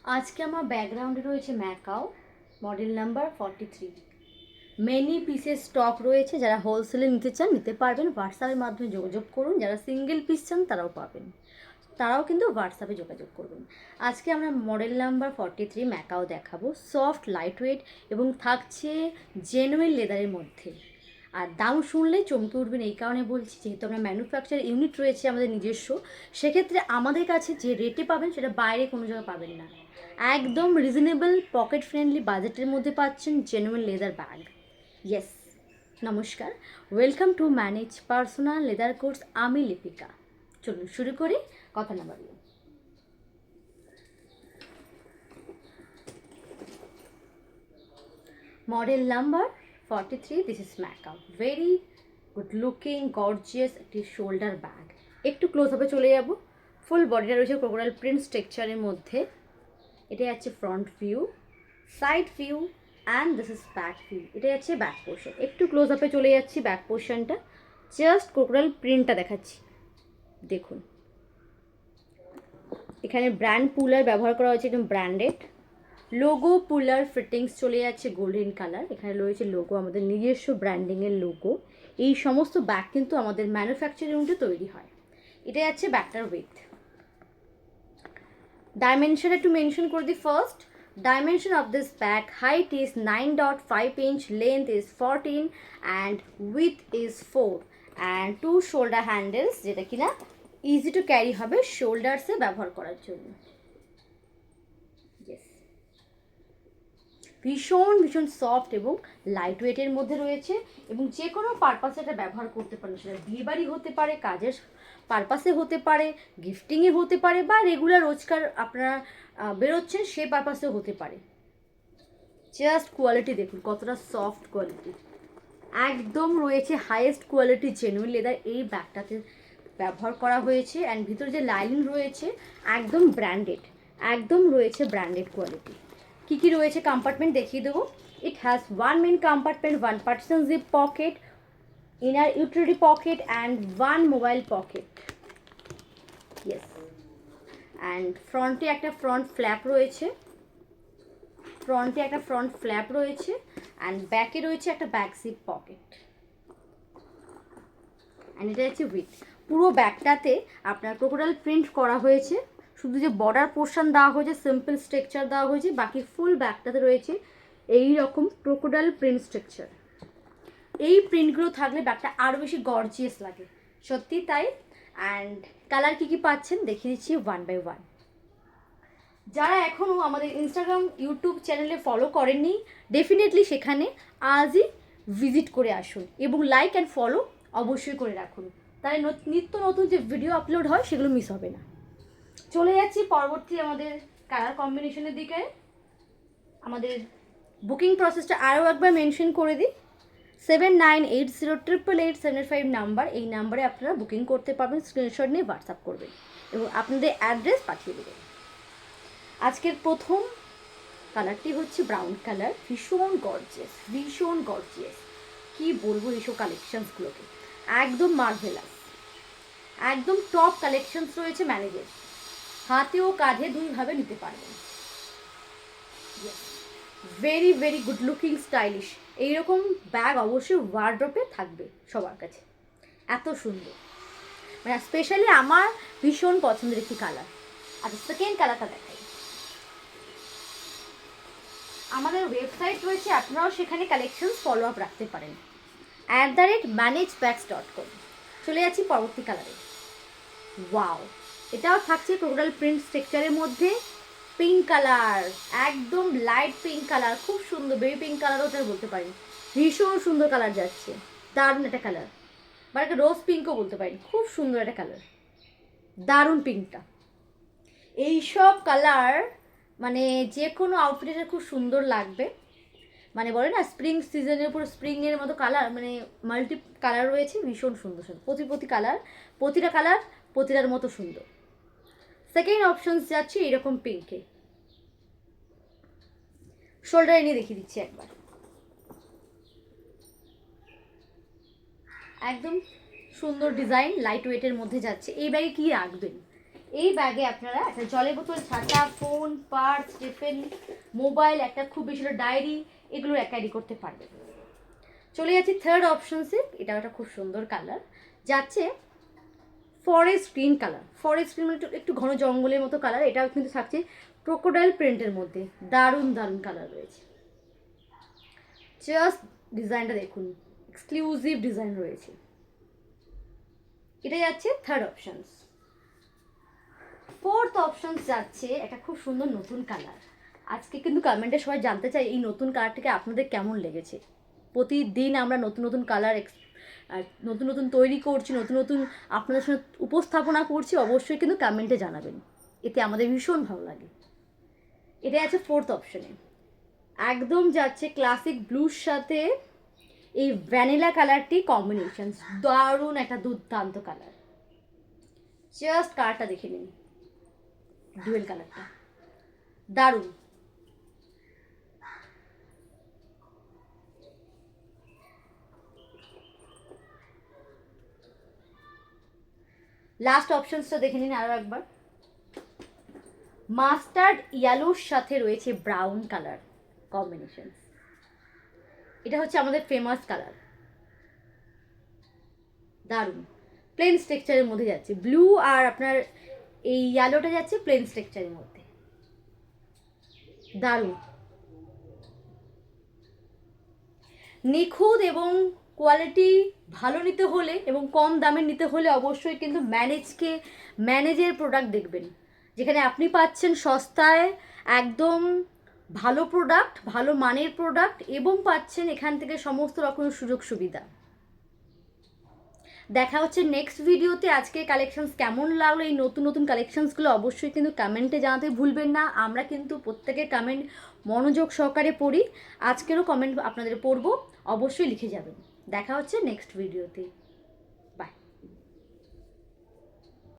আজকে আমার ব্যাকগ্রাউন্ডে রয়েছে ম্যাকাও মডেল নাম্বার 43। মেনি পিসের স্টক রয়েছে, যারা হোলসেলে নিতে চান নিতে পারবেন, হোয়াটসঅ্যাপের মাধ্যমে যোগাযোগ করুন। যারা সিঙ্গেল পিস চান তারাও পাবেন, তারাও কিন্তু হোয়াটসঅ্যাপে যোগাযোগ করবেন। আজকে আমরা মডেল নাম্বার 43 ম্যাকাও দেখাবো, সফট লাইট ওয়েট এবং থাকছে জেনুইন লেদারের মধ্যে। আর দাম শুনলেই চমকে উঠবেন, এই কারণে বলছি যেহেতু আমরা ম্যানুফ্যাকচার ইউনিট রয়েছে আমাদের নিজস্ব, সেক্ষেত্রে আমাদের কাছে যে রেটে পাবেন সেটা বাইরে কোনো জায়গায় পাবেন না। একদম রিজনেবল পকেট ফ্রেন্ডলি বাজেটের মধ্যে পাচ্ছেন জেনুইন লেদার ব্যাগ। ইয়েস, নমস্কার, welcome to manage personal leather course. আমি লিপিকা। চলুন শুরু করি, কথা না বাড়িয়ে। Model number 43, this is Macau. Very good looking gorgeous একটি শোল্ডার ব্যাগ। একটু ক্লোজ আপে চলে যাব। ফুল বডিটা রয়েছে ক্রোকোডাইল প্রিন্ট স্ট্রাকচারের মধ্যে। এটা যাচ্ছে front view, side view and this is back view. এটা যাচ্ছে ব্যাক পোর্শন। একটু ক্লোজ আপে চলে যাচ্ছি ব্যাক পোর্শনটা, জাস্ট ক্রোকোডাইল প্রিন্টটা দেখাচ্ছি। দেখুন এখানে ব্র্যান্ড পুলার ব্যবহার করা হয়েছে, একদম ব্র্যান্ডেড লোগো পুলার ফিটিংস চলে যাচ্ছে গোল্ডেন কালার। এখানে রয়েছে লোগো, আমাদের নিজস্ব ব্র্যান্ডিংয়ের লোগো। এই সমস্ত ব্যাগ কিন্তু আমাদের ম্যানুফ্যাকচারিং ইউনিটে তৈরি হয়। এটা যাচ্ছে ব্যাগটার উইথ। ডাইমেনশন একটু মেনশন করে দিই। First dimension of this bag, height is 9.5 inch, length is 14 and width is 4 and two shoulder handles, যেটা কিনা ইজি টু ক্যারি হবে শোল্ডার্সে ব্যবহার করার জন্য। ইয়েস, ভীষণ ভীষণ সফট এবং লাইট ওয়েটের মধ্যে রয়েছে এবং যে কোনো পারপাসে এটা ব্যবহার করতে পারেন। সেটা বিয়েবাড়ি হতে পারে, কাজের পারপাসে হতে পারে, গিফটিংয়ে হতে পারে, বা রেগুলার রোজকার আপনারা বেরোচ্ছেন সে পারপাসেও হতে পারে। জাস্ট কোয়ালিটি দেখুন কতটা সফট কোয়ালিটি, একদম রয়েছে হাইয়েস্ট কোয়ালিটি জেনুইন লেদার এই ব্যাগটাতে ব্যবহার করা হয়েছে। অ্যান্ড ভিতরে যে লাইনিং রয়েছে একদম ব্র্যান্ডেড, একদম রয়েছে ব্র্যান্ডেড কোয়ালিটি। কী কী রয়েছে কম্পার্টমেন্ট দেখিয়ে দেবো। It has one main compartment, one person zip pocket, inner utility pocket and one mobile pocket. Yes, and ফ্রন্টে একটা ফ্রন্ট ফ্ল্যাপ রয়েছে, অ্যান্ড ব্যাকে রয়েছে একটা ব্যাক জিপ পকেট। অ্যান্ড এটা হচ্ছে উইথ। পুরো ব্যাগটাতে আপনার ক্রোকোডাইল প্রিন্ট করা হয়েছে, শুধু যে বর্ডার পোর্শন দেওয়া হয়েছে, সিম্পল স্ট্রাকচার দেওয়া হয়েছে, বাকি ফুল ব্যাগটাতে রয়েছে এই রকম ক্রোকোডাইল প্রিন্ট স্ট্রাকচার। এই প্রিন্টগুলো থাকলে ব্যাগটা আরও বেশি গর্জিয়াস লাগে, সত্যি তাই। অ্যান্ড কালার কী কী পাচ্ছেন দেখিয়ে দিচ্ছি ওয়ান বাই ওয়ান। যারা এখনও আমাদের ইনস্টাগ্রাম ইউটিউব চ্যানেলে ফলো করেননি, ডেফিনেটলি সেখানে আজই ভিজিট করে আসুন এবং লাইক অ্যান্ড ফলো অবশ্যই করে রাখুন, তাহলে নিত্য নতুন যে ভিডিও আপলোড হয় সেগুলো মিস হবে না। চলে যাচ্ছি পরবর্তী আমাদের কালার কম্বিনেশনের দিকে। আমাদের বুকিং প্রসেসটা আরও একবার মেনশন করে দিই। 7980888785 নাম্বার, এই নাম্বারে আপনারা বুকিং করতে পারবেন। স্ক্রিনশট নিয়ে হোয়াটসঅ্যাপ করবেন এবং আপনাদের অ্যাড্রেস পাঠিয়ে দেবেন। আজকের প্রথম কালারটি হচ্ছে ব্রাউন কালার, ভীষণ গর্জিয়াস, ভীষণ গর্জিয়াস। কী বলবো এইসব কালেকশনসগুলোকে, একদম মার্ভেলাস, একদম টপ কালেকশনস রয়েছে ম্যানেজের। হাতে ও কাঁধে দুইভাবে নিতে পারবেন। Very very good looking stylish. এইরকম ব্যাগ অবশ্যই ওয়ার্ড্রপে থাকবে সবার কাছে, এত সুন্দর, মানে স্পেশালি আমার ভীষণ পছন্দের একটি কালার। আচ্ছা, সেকেন্ড কালারটা দেখাই। আমাদের ওয়েবসাইট রয়েছে, আপনারাও সেখানে কালেকশন ফলো আপ রাখতে পারেন, @managepacks.com। চলে যাচ্ছি পরবর্তী কালারে। ওয়াও, এটাও থাকছে ক্রোকোডাইল প্রিন্ট স্ট্রাকচারের মধ্যে, পিঙ্ক কালার, একদম লাইট পিঙ্ক কালার, খুব সুন্দর, বেবি পিঙ্ক কালারও ওটা বলতে পারি। ভীষণ সুন্দর কালার যাচ্ছে, দারুণ একটা কালার, বা একটা রোজ পিঙ্কও বলতে পারি। খুব সুন্দর একটা কালার, দারুণ পিঙ্কটা। এইসব কালার মানে যে কোনো আউটফিটে খুব সুন্দর লাগবে। মানে বলে না স্প্রিং সিজনের উপর স্প্রিংয়ের মতো কালার, মানে মাল্টি কালার রয়েছে, ভীষণ সুন্দর সুন্দর প্রতি কালার, প্রতিটা কালার প্রতিটার মতো সুন্দর। সেকেন্ড অপশনস যাচ্ছে এরকম পিঙ্কে। শোল্ডারে নিয়ে দেখিয়ে দিচ্ছি একবার, একদম সুন্দর ডিজাইন, লাইট ওয়েটের মধ্যে যাচ্ছে। এই ব্যাগে কী রাখবেন, এই ব্যাগে আপনারা একটা জলের বোতল, ছাতা, ফোন, পার্স, টিফিন, মোবাইল, একটা খুব বেশি ডায়েরি, এগুলো ক্যারি করতে পারবেন। চলে যাচ্ছি থার্ড অপশনসে। এটা একটা খুব সুন্দর কালার যাচ্ছে forest green colour. Forest green মানে একটু ঘন জঙ্গলের মতো কালার। এটাও কিন্তু থাকছে ক্রোকোডাইল প্রিন্টের মধ্যে। দারুণ দারুণ কালার রয়েছে। জাস্ট ডিজাইনটা দেখুন, এক্সক্লুসিভ ডিজাইন রয়েছে। এটা যাচ্ছে থার্ড অপশনস। ফোর্থ অপশনস যাচ্ছে একটা খুব সুন্দর নতুন কালার। আজকে কিন্তু কমেন্টে সবাই জানতে চাই এই নতুন কালারটাকে আপনাদের কেমন লেগেছে। প্রতিদিন আমরা নতুন নতুন কালার নতুন নতুন তৈরি করছি, নতুন নতুন আপনাদের সঙ্গে উপস্থাপনা করছি। অবশ্যই কিন্তু কমেন্টে জানাবেন, এতে আমাদের ভীষণ ভালো লাগে। এটা আছে ফোর্থ অপশনে। একদম যাচ্ছে ক্লাসিক ব্লুর সাথে এই ভ্যানিলা কালারটি কম্বিনেশন। দারুণ একটা দুর্দান্ত কালার। জাস্ট কালারটা দেখে নিন, ডুয়েল কালারটা দারুণ। লাস্ট অপশনসটা দেখে নিন আরও একবার। মাস্টার্ড ইয়েলোর সাথে রয়েছে ব্রাউন কালার কম্বিনেশন। এটা হচ্ছে আমাদের ফেমাস কালার। দারুণ প্লেন স্ট্রাকচারের মধ্যে যাচ্ছে। ব্লু আর আপনার এই ইয়েলোটা যাচ্ছে প্লেন স্ট্রাকচারের মধ্যে। দারুণ নিখুঁত এবং কোয়ালিটি ভালো নিতে হলে এবং কম দামের নিতে হলে অবশ্যই কিন্তু ম্যানেজের প্রোডাক্ট দেখবেন, যেখানে আপনি পাচ্ছেন সস্তায় একদম ভালো প্রোডাক্ট, ভালো মানের প্রোডাক্ট, এবং পাচ্ছেন এখান থেকে সমস্ত রকমের সুযোগ সুবিধা। দেখা হচ্ছে নেক্সট ভিডিওতে। আজকে কালেকশনস কেমন লাগলো, এই নতুন নতুন কালেকশনসগুলো অবশ্যই কিন্তু কমেন্টে জানাতে ভুলবেন না। আমরা কিন্তু প্রত্যেকের কমেন্ট মনোযোগ সহকারে পড়ি। আজকেরও কমেন্ট আপনাদের পড়বো, অবশ্যই লিখে যাবেন। দেখা হচ্ছে নেক্সট ভিডিওতে।